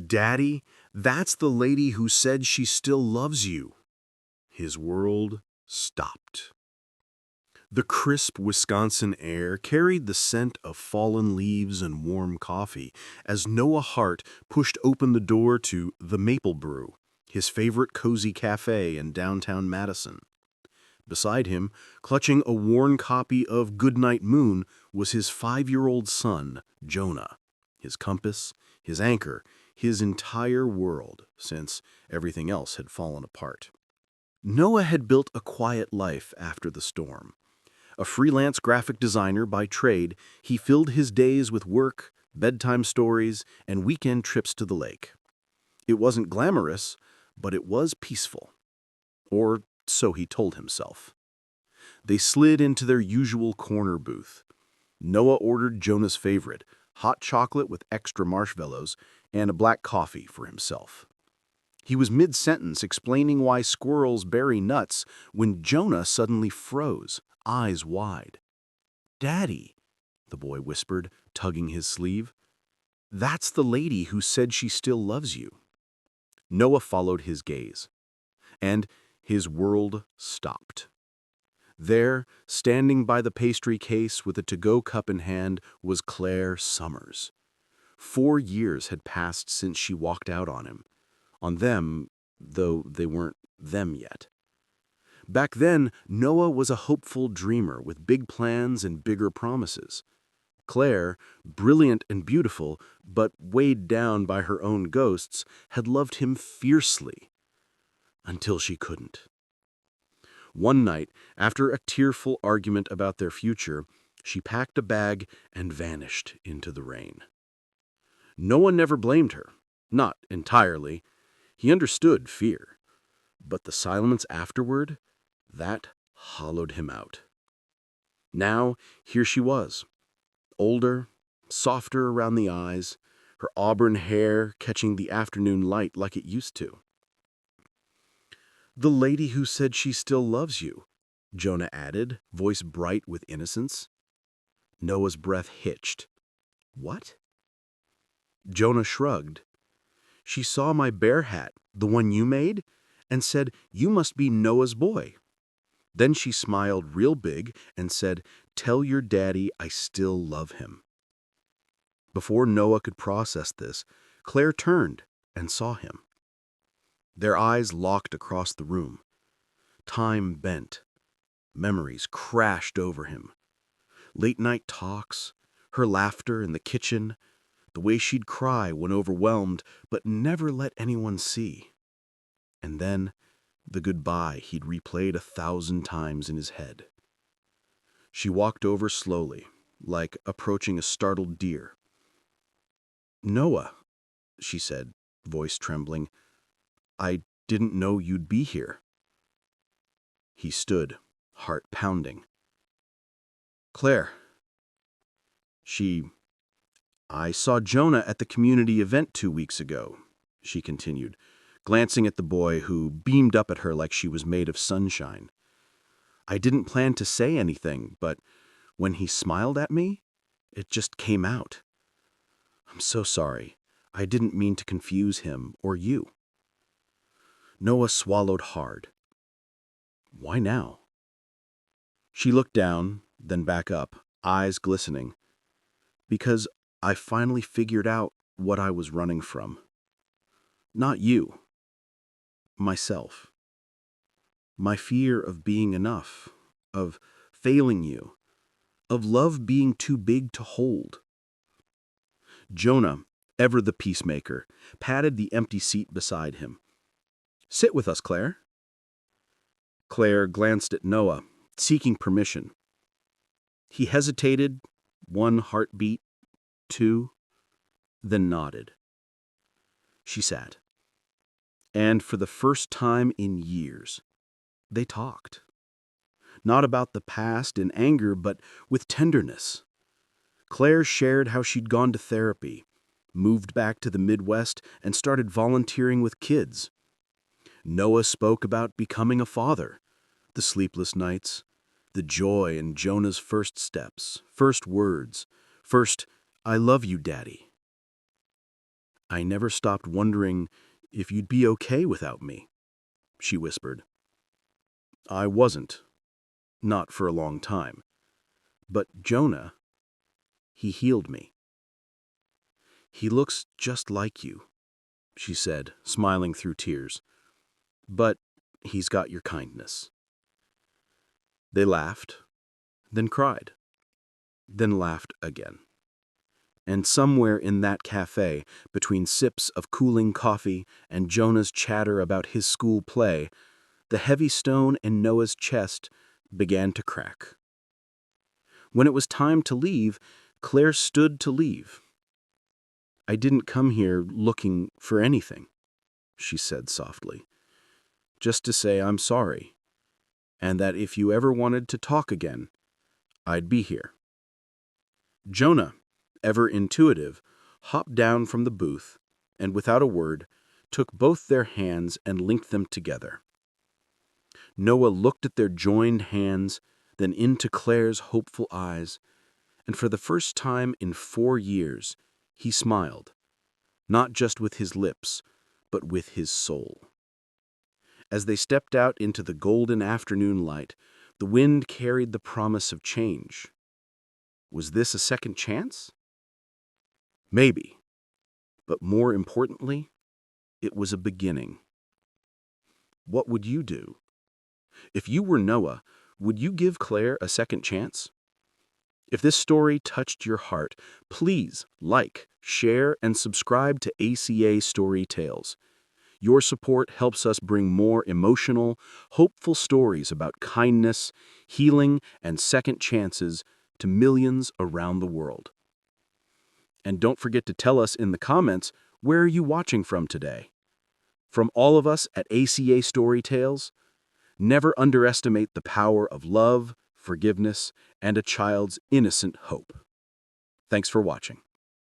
Daddy, that's the lady who said she still loves you. His world stopped. The crisp Wisconsin air carried the scent of fallen leaves and warm coffee as Noah Hart pushed open the door to the Maple Brew, his favorite cozy cafe in downtown Madison. Beside him, clutching a worn copy of Goodnight Moon, was his 5-year-old son, Jonah, his compass, his anchor, his entire world, since everything else had fallen apart. Noah had built a quiet life after the storm. A freelance graphic designer by trade, he filled his days with work, bedtime stories, and weekend trips to the lake. It wasn't glamorous, but it was peaceful. Or so he told himself. They slid into their usual corner booth. Noah ordered Jonah's favorite, hot chocolate with extra marshmallows, and a black coffee for himself. He was mid-sentence explaining why squirrels bury nuts when Jonah suddenly froze, eyes wide. "Daddy," the boy whispered, tugging his sleeve. "That's the lady who said she still loves you." Noah followed his gaze, and his world stopped. There, standing by the pastry case with a to-go cup in hand, was Claire Summers. 4 years had passed since she walked out on him. On them, though they weren't them yet. Back then, Noah was a hopeful dreamer with big plans and bigger promises. Claire, brilliant and beautiful, but weighed down by her own ghosts, had loved him fiercely. Until she couldn't. One night, after a tearful argument about their future, she packed a bag and vanished into the rain. Noah never blamed her. Not entirely. He understood fear. But the silence afterward, that hollowed him out. Now, here she was. Older, softer around the eyes, her auburn hair catching the afternoon light like it used to. "The lady who said she still loves you," Jonah added, voice bright with innocence. Noah's breath hitched. "What?" Jonah shrugged. "She saw my bear hat, the one you made, and said, 'You must be Noah's boy.' Then she smiled real big and said, 'Tell your daddy I still love him.'" Before Noah could process this, Claire turned and saw him. Their eyes locked across the room. Time bent. Memories crashed over him. Late-night talks, her laughter in the kitchen, the way she'd cry when overwhelmed but never let anyone see. And then the goodbye he'd replayed 1,000 times in his head. She walked over slowly, like approaching a startled deer. "Noah," she said, voice trembling, "I didn't know you'd be here." He stood, heart pounding. "Claire." "I saw Jonah at the community event 2 weeks ago," she continued, glancing at the boy who beamed up at her like she was made of sunshine. "I didn't plan to say anything, but when he smiled at me, it just came out. I'm so sorry. I didn't mean to confuse him or you." Noah swallowed hard. Why now? She looked down, then back up, eyes glistening. "Because I finally figured out what I was running from. Not you. Myself. My fear of being enough, of failing you, of love being too big to hold." Jonah, ever the peacemaker, patted the empty seat beside him. "Sit with us, Claire." Claire glanced at Noah, seeking permission. He hesitated, 1 heartbeat, 2, then nodded. She sat. And for the first time in years, they talked. Not about the past in anger, but with tenderness. Claire shared how she'd gone to therapy, moved back to the Midwest, and started volunteering with kids. Noah spoke about becoming a father, the sleepless nights, the joy in Jonah's first steps, first words, first, "I love you, Daddy." I never stopped wondering if you'd be okay without me, she whispered. I wasn't. Not for a long time. But Jonah, he healed me. He looks just like you, she said, smiling through tears. But he's got your kindness. They laughed, then cried, then laughed again. And somewhere in that cafe, between sips of cooling coffee and Jonah's chatter about his school play, the heavy stone in Noah's chest began to crack. When it was time to leave, Claire stood to leave. I didn't come here looking for anything, she said softly. Just to say I'm sorry, and that if you ever wanted to talk again, I'd be here. Jonah, ever intuitive, hopped down from the booth and, without a word, took both their hands and linked them together. Noah looked at their joined hands, then into Claire's hopeful eyes, and for the first time in 4 years, he smiled, not just with his lips, but with his soul. As they stepped out into the golden afternoon light, the wind carried the promise of change. Was this a second chance? Maybe. But more importantly, it was a beginning. What would you do? If you were Noah, would you give Claire a second chance? If this story touched your heart, please like, share, and subscribe to ACA Story Tales. Your support helps us bring more emotional, hopeful stories about kindness, healing, and second chances to millions around the world. And don't forget to tell us in the comments, where are you watching from today? From all of us at ACA Story Tales, never underestimate the power of love, forgiveness, and a child's innocent hope. Thanks for watching.